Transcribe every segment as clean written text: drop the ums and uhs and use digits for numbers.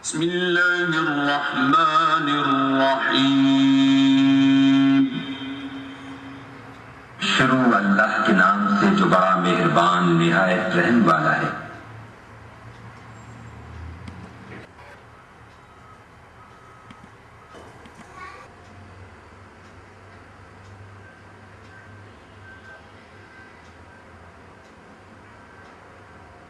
بسم اللہ الرحمن الرحیم۔ شروع اللہ کے نام سے جو بڑا مہربان نہایت رحم والا ہے۔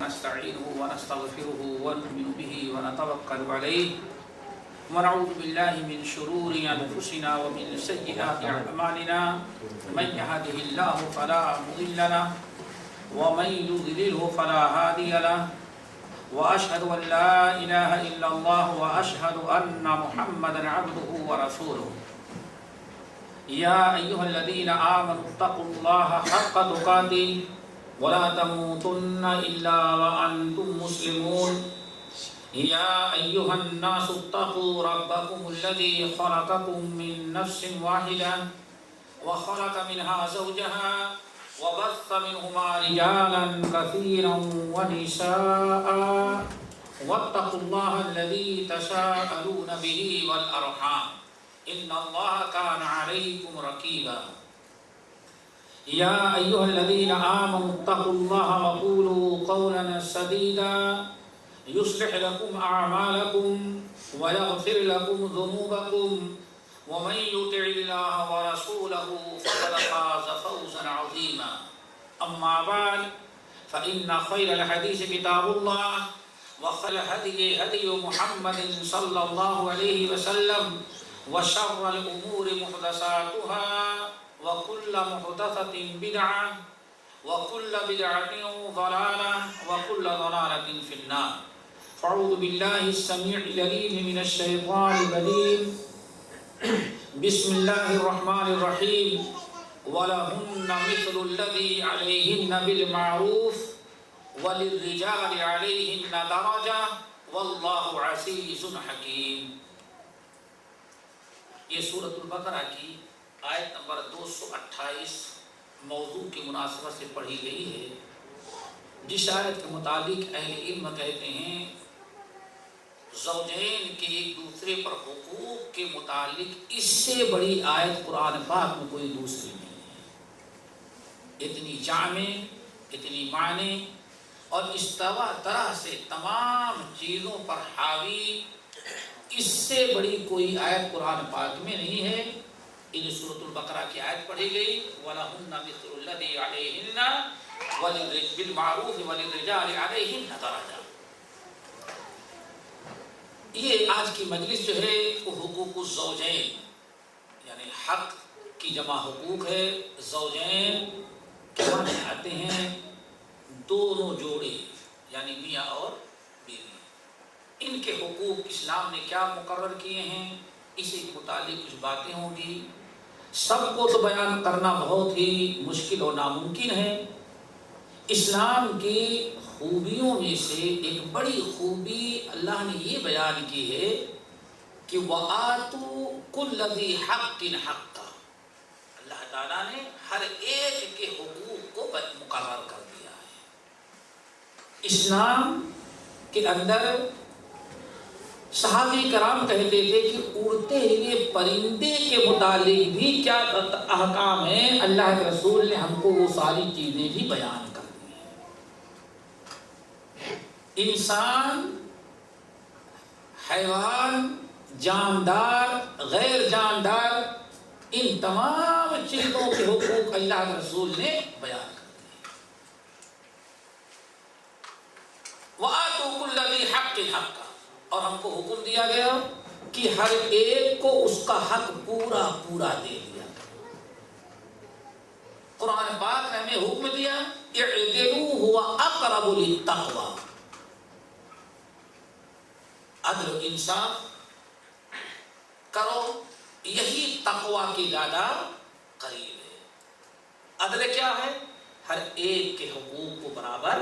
نستعينه ونستغفره ونؤمن به ونتوكل عليه ونعوذ بالله من شرور أنفسنا ومن سيئات أعمالنا من يهده الله فلا مضل له ومن يضلله فلا هادي له وأشهد أن لا إله إلا الله وأشهد أن محمدا عبده ورسوله يا أيها الذين آمنوا اتقوا الله حق تقاته ولا تموتن إلا وأنتم مسلمون يا أيها الناس اتقوا ربكم الذي خلقكم من نفس واحدة وخلق منها زوجها وبث منهما رجالا كثيرا ونساء واتقوا الله الذي تساءلون به والأرحام إن الله كان عليكم رقيبا يا أيها الذين آمنوا اتقوا الله وقولوا قولا سديدا يصلح لكم أعمالكم ويغفر لكم ذنوبكم ومن يطع الله ورسوله فقد فاز فوزا عظيما أما بعد فإن خير الحديث كتاب الله وخير الهدي هدي محمد صلى الله عليه وسلم وشر الأمور محدثاتها وكل محدثة بدعة وكل بدعة ضلالة وكل ضلالة في النار فأعوذ بالله السميع العليم من الشيطان الرجيم بسم الله الرحمن الرحيم ولهن مثل الذي عليهن بالمعروف وللرجال عليهن درجة والله عزيز حكيم۔ یہ سورۃ البقرہ کی آیت نمبر 228 موضوع کی مناسبت سے پڑھی گئی ہے، جس آیت کے متعلق اہل علم کہتے ہیں زوجین کے ایک دوسرے پر حقوق کے متعلق اس سے بڑی آیت قرآن پاک میں کوئی دوسری نہیں ہے۔ اتنی جامع، اتنی معنی اور استوا طرح سے تمام چیزوں پر حاوی اس سے بڑی کوئی آیت قرآن پاک میں نہیں ہے۔ ان سورۃ البقرہ کی آیت پڑھی گئی وَلَهُنَّ مِثْلُ الَّذِي عَلَيْهِنَّ بِالْمَعْرُوفِ وَلِلرِّجَالِ عَلَيْهِنَّ دَرَجَةٌ۔ یہ آج کی مجلس جو ہے وہ حقوق الزوجین یعنی حق کی جمع حقوق ہے۔ زوجین کے معنی آتے ہیں دونوں جوڑے یعنی میاں اور بیوی، ان کے حقوق اسلام نے کیا مقرر کیے ہیں، اسی کے متعلق کچھ باتیں ہوں گی۔ سب کو تو بیان کرنا بہت ہی مشکل اور ناممکن ہے۔ اسلام کی خوبیوں میں سے ایک بڑی خوبی اللہ نے یہ بیان کی ہے کہ وَآتُوا كُلَّ ذِي حَقٍّ حَقَّهُ، اللہ تعالیٰ نے ہر ایک کے حقوق کو مقرر کر دیا ہے۔ اسلام کے اندر صحابہ کرام کہتے تھے کہ اڑتے ہوئے پرندے کے متعلق بھی کیا احکام ہیں، اللہ کے رسول نے ہم کو وہ ساری چیزیں بھی بیان کر دی ہیں۔ انسان، حیوان، جاندار، غیر جاندار، ان تمام چیزوں کے حقوق اللہ کے رسول نے بیان کر دیے۔ وَآتُوا كُلَّ ذِي حَقٍّ حَقَّهُ، اور ہم کو حکم دیا گیا کہ ہر ایک کو اس کا حق پورا پورا دے دیا۔ قرآن پاک نے ہمیں حکم دیا اعدلوا هو اقرب للتقوى، عدل و انصاف کرو، یہی تقوی کی زیادہ قریب ہے۔ عدل کیا ہے؟ ہر ایک کے حقوق کو برابر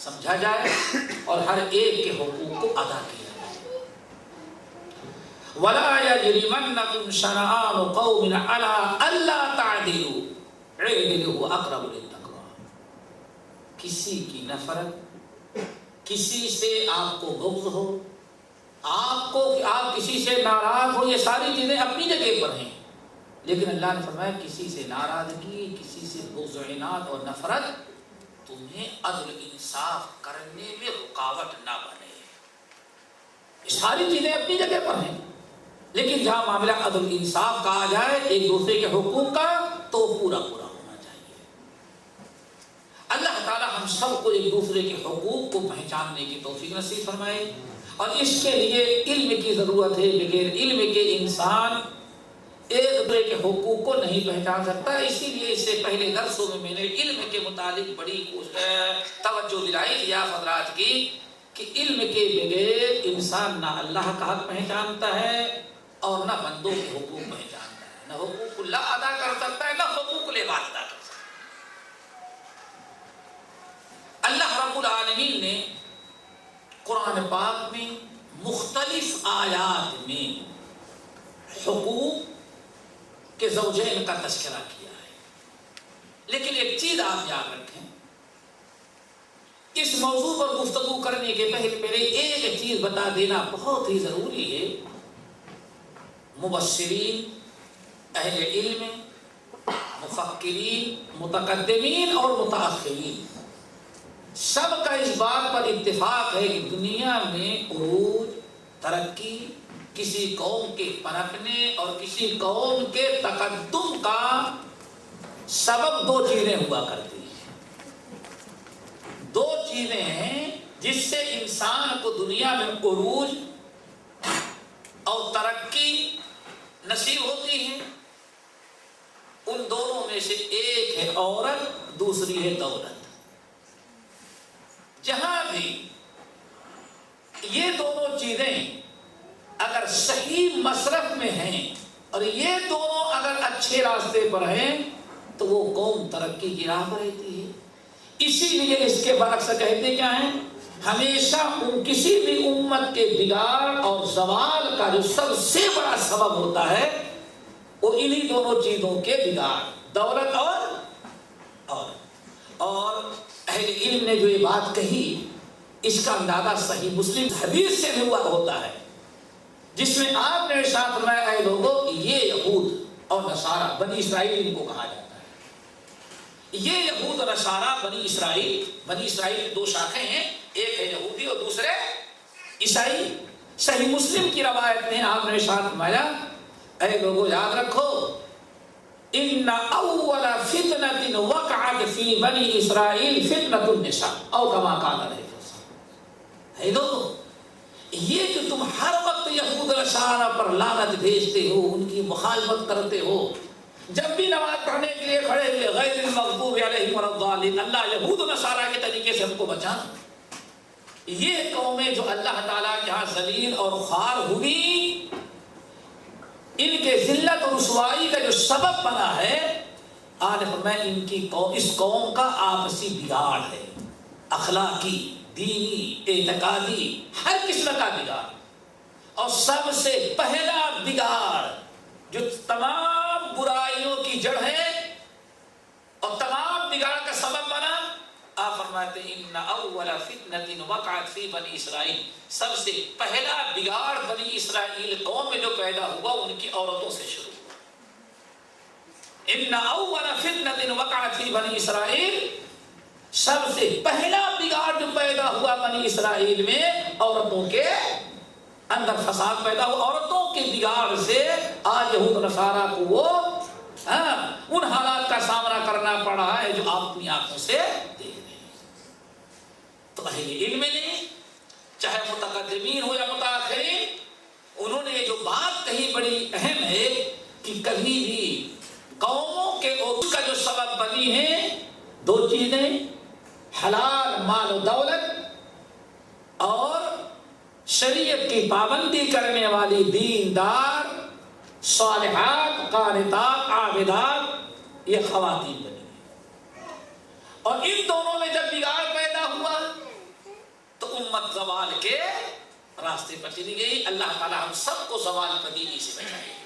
سمجھا جائے اور ہر ایک کے حقوق کو ادا کیا جائے۔ وَلَا يَجْرِمَنَّكُمْ شَنَآنُ قَوْمٍ عَلَىٰ أَلَّا تَعْدِلُوا اعْدِلُوا أَقْرَبُ لِلتَّقْوَىٰ، کسی کی نفرت، کسی سے آپ کو بغض ہو، آپ کو کہ آپ کسی سے ناراض ہو، یہ ساری چیزیں اپنی جگہ پر ہیں، لیکن اللہ نے فرمایا کسی سے ناراضگی، کسی سے بغض و عناد اور نفرت تمہیں عدل انصاف کرنے میں رکاوٹ نہ بنے۔ یہ ساری چیزیں اپنی جگہ پر ہیں، لیکن جہاں معاملہ عدل انصاف کا آ جائے، ایک دوسرے کے حقوق کا، تو پورا پورا ہونا چاہیے۔ اللہ تعالی ہم سب کو ایک دوسرے کے حقوق کو پہچاننے کی توفیق نصیب فرمائے، اور اس کے لیے علم کی ضرورت ہے۔ بغیر علم کے انسان ایک دوسرے کے حقوق کو نہیں پہچان سکتا۔ اسی لیے اس سے پہلے درسوں میں نے علم کے متعلق بڑی توجہ دلائی تھی آپ حضرات کی، کہ علم کے بغیر انسان نہ اللہ کا حق پہچانتا ہے اور نہ بندوں کے حقوق پہچانتا ہے، نہ حقوق اللہ ادا کر سکتا ہے، نہ حقوق العباد ادا کر سکتا ہے۔ اللہ رب العالمین نے قرآن پاک میں مختلف آیات میں حقوق کے زوجین کا تذکرہ کیا ہے، لیکن ایک چیز آپ یاد رکھیں، اس موضوع پر گفتگو کرنے کے پہلے ایک چیز بتا دینا بہت ہی ضروری ہے۔ مبصرین، اہل علم، مفکرین، متقدمین اور متاخرین، سب کا اس بات پر اتفاق ہے کہ دنیا میں عروج، ترقی، کسی قوم کے پنپنے اور کسی قوم کے تقدم کا سبب دو چیزیں ہوا کرتی ہیں۔ دو چیزیں ہیں جس سے انسان کو دنیا میں عروج اور ترقی نصیب ہوتی ہے۔ ان دونوں میں سے ایک ہے عورت، دوسری ہے دولت۔ جہاں بھی یہ دونوں چیزیں اگر صحیح مصرف میں ہیں اور یہ دونوں اگر اچھے راستے پر ہیں تو وہ قوم ترقی کی راہ پر رہتی ہے۔ اسی لیے اس کے برعکس کہتے کیا ہیں، ہمیشہ کسی بھی امت کے بگاڑ اور زوال کا جو سب سے بڑا سبب ہوتا ہے وہ انہی دونوں چیزوں کے بگاڑ، دولت اور اہل علم نے جو یہ بات کہی، اس کا اندازہ صحیح مسلم حدیث سے بھی ہوا ہوتا ہے، جس میں آپ نے ارشاد فرمایا، اے لوگوں، یہ یہود اور نصارہ، بنی اسرائیل ان کو کہا جاتا ہے، یہ یہود اور نصارہ بنی اسرائیل کی دو شاخیں ہیں، ایک ہے یہودی اور دوسرے عیسائی۔ صحیح مسلم کی روایت میں آپ نے ارشاد فرمایا، اے لوگوں یاد رکھو، ان اول فتنة وقعت فی بنی اسرائیل فتنة النساء او کما قال علیہ السلام۔ اے لوگوں، یہ جو تم ہر وقت یہود و نصارہ پر لعنت بھیجتے ہو، ان کی مخالفت کرتے ہو، جب بھی نماز پڑھنے کے لیے کھڑے ہوئے غیر المغضوب علیہم ولا الضالین، اللہ یہود و نصارہ کے طریقے سے ہم کو بچانا، یہ قومیں جو اللہ تعالیٰ کے ہاں ذلیل اور خوار ہوئی، ان کے ذلت اور رسوائی کا جو سبب بنا ہے، آج میں ان کی اس قوم کا آپسی بگاڑ ہے، اخلاقی، دینی، اعتقادی، ہر قسم کا بگاڑ، اور سب سے پہلا بگاڑ جو تمام برائیوں کی جڑ ہے اور تمام بگاڑ کا سبب بنا، آپ فرماتے ہیں ان اول فتنة وقعت فی بنی اسرائیل، سب سے پہلا بگاڑ بنی اسرائیل قوم میں جو پیدا ہوا ان کی عورتوں سے شروع ہوا۔ ان اول فتنة وقعت فی بنی اسرائیل، سب سے پہلا بگاڑ جو پیدا ہوا بنی اسرائیل میں عورتوں کے اندر فساد پیدا ہوا، عورتوں کے بگاڑ سے آج یہود و نصارہ کو وہ ان حالات کا سامنا کرنا پڑ رہا ہے جو آپ اپنی آنکھوں سے دیکھ رہے ہیں۔ تو اہل علم نے، چاہے متقدمین ہو یا متاخرین، انہوں نے جو بات کہی بڑی اہم ہے کہ کبھی بھی قوموں کے عروج کا جو سبب بنی ہے دو چیزیں، حلال مال و دولت اور شریعت کی پابندی کرنے والی دیندار، صالحات، قانتات، عابدات، یہ خواتین بنی ہیں، اور ان دونوں میں جب بگاڑ پیدا ہوا تو امت زوال کے راستے پر چلی گئی۔ اللہ تعالی ہم سب کو زوال پذیری سے بچائے۔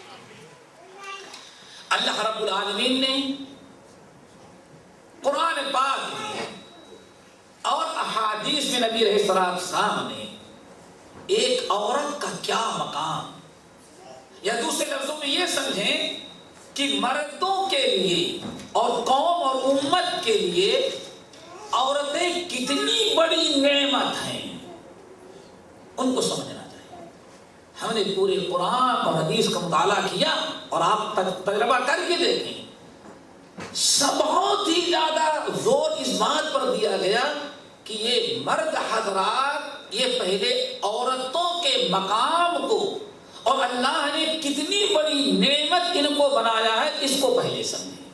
اللہ رب العالمین نے قرآن پاک میں اور احادیث میں نبی علیہ السلام نے ایک عورت کا کیا مقام، یا دوسرے لفظوں میں یہ سمجھیں کہ مردوں کے لیے اور قوم اور امت کے لیے عورتیں کتنی بڑی نعمت ہیں، ان کو سمجھنا چاہیے۔ ہم نے پورے قرآن اور حدیث کا مطالعہ کیا اور آپ تجربہ کر کے دیکھیں، بہت ہی زیادہ زور اس بات پر دیا گیا کہ یہ مرد حضرات یہ پہلے عورتوں کے مقام کو اور اللہ نے کتنی بڑی نعمت ان کو بنایا ہے اس کو پہلے سمجھیں۔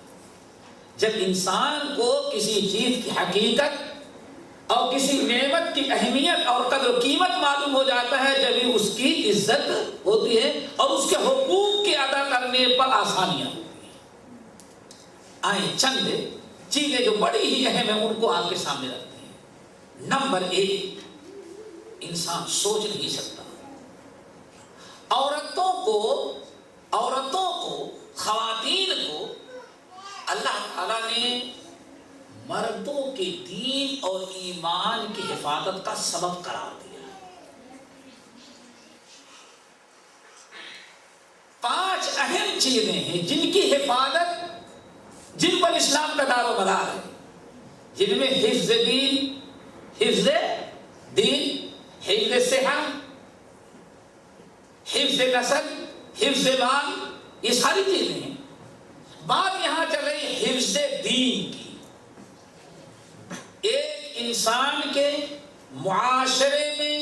جب انسان کو کسی چیز کی حقیقت اور کسی نعمت کی اہمیت اور قدر و قیمت معلوم ہو جاتا ہے، جب ہی اس کی عزت ہوتی ہے اور اس کے حقوق کے ادا کرنے پر آسانیاں ہوتی ہیں۔ آئیں چند چیزیں جو بڑی ہی اہم ہیں ان کو آپ کے سامنے رکھتے ہیں۔ نمبر 1، انسان سوچ نہیں سکتا، عورتوں کو خواتین کو اللہ تعالیٰ نے مردوں کے دین اور ایمان کی حفاظت کا سبب قرار دیا۔ 5 اہم چیزیں ہیں جن کی حفاظت، جن پر اسلام کا دار و مدار ہے، جن میں حفظ دین، حفظ صحت، حفظ نسل، حفظ مال، یہ ساری چیزیں ہیں۔ بات یہاں چل رہی حفظ دین کی۔ ایک انسان کے معاشرے میں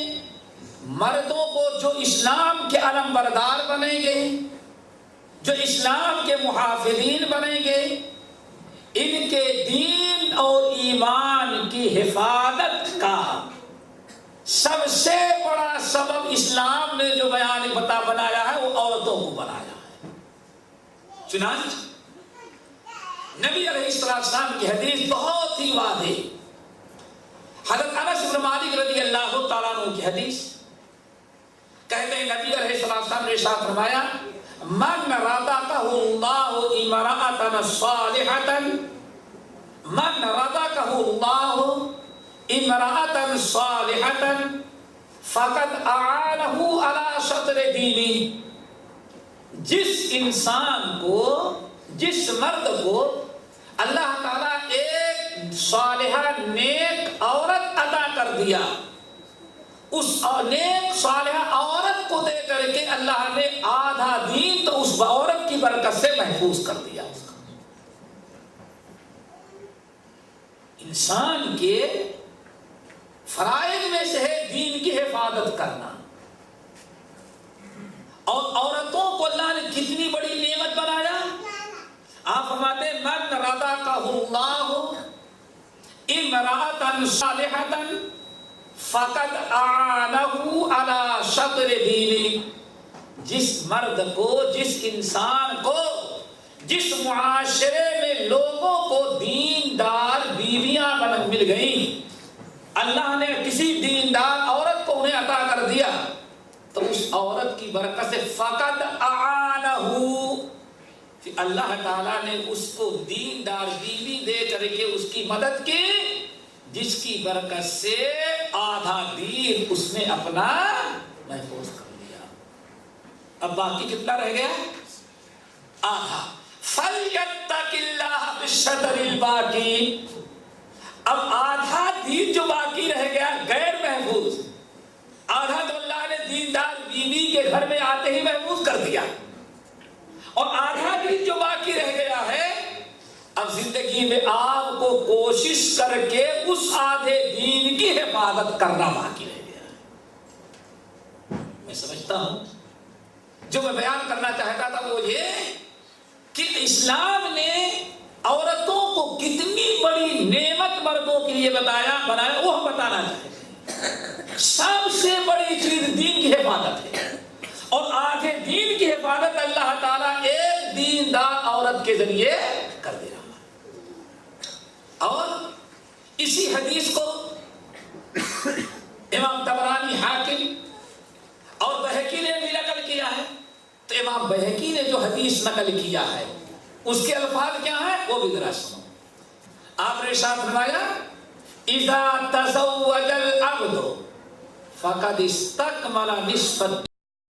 مردوں کو جو اسلام کے علم بردار بنیں گے، جو اسلام کے محافظین بنیں گے، ان کے دین اور ایمان کی حفاظت کا سب سے بڑا سبب اسلام نے جو بنایا ہے وہ عورتوں کو بنایا ہے۔ چنانچہ نبی علیہ السلام کی حدیث بہت ہی واضح، حضرت انس بن مالک رضی اللہ تعالیٰ عنہ کی حدیث، کہتے ہیں نبی علیہ السلام نے ارشاد فرمایا، من رزقہ اللہ امرأۃ صالحۃ، من رزقہ اللہ امرأۃ صالحۃ فقد اعانہ علی شطر دینہ۔ جس انسان کو، جس مرد کو اللہ تعالیٰ ایک صالحہ نیک عورت عطا کر دیا، اس نیک صالحہ عورت کو دے کر کے اللہ نے آدھا دین تو اس عورت کی برکت سے محفوظ کر دیا۔ انسان کے فرائض میں سے ہے دین کی حفاظت کرنا، اور عورتوں کو اللہ نے کتنی بڑی نعمت بنایا۔ آپ فرماتے ہیں من رزقہ اللہ امرأۃ صالحۃ فقد اعانہ علی شطر دینہ۔ جس مرد کو، جس انسان کو، جس معاشرے میں لوگوں کو دیندار بیویاں مل گئیں، اللہ نے کسی دیندار عورت کو انہیں عطا کر دیا، تو اس عورت کی برکت سے فقد اعانہ، کہ اللہ تعالیٰ نے اس کو دیندار بیوی دے کر کے اس کی مدد کی، جس کی برکت سے آدھا دین اس نے اپنا محفوظ کر لیا۔ اب باقی کتنا رہ گیا؟ آدھا۔ فَلْيَتَّقِ اللَّهَ بِالشَّطْرِ الْبَاقِي۔ اب آدھا دین جو باقی رہ گیا غیر محفوظ، آدھا تو اللہ نے دیندار بیوی کے گھر میں آتے ہی محفوظ کر دیا، اور آدھا دین جو باقی رہ گیا ہے، اب زندگی میں آپ کو کوشش کر کے اس آدھے دین کی حفاظت کرنا باقی رہ گیا ہے۔ میں سمجھتا ہوں جو میں بیان کرنا چاہتا تھا وہ یہ کہ اسلام نے عورتوں کو کتنی بڑی نعمت مردوں کے لیے بنایا، وہ ہم بتانا چاہتے ہیں۔ سب سے بڑی چیز دین کی حفاظت ہے، اور آدھے دین کی حفاظت اللہ تعالیٰ ایک دیندار عورت کے ذریعے کر دے رہا ہے۔ اور اسی حدیث کو امام طبرانی، حاکم اور بہقی نے بھی نقل کیا ہے، تو امام بہقی نے جو حدیث نقل کیا ہے اس کے الفاظ کیا ہیں وہ بھی ذرا سنو۔ آپ نے ارشاد فرمایا، اذا تزوج العبد فقد استکمل نصف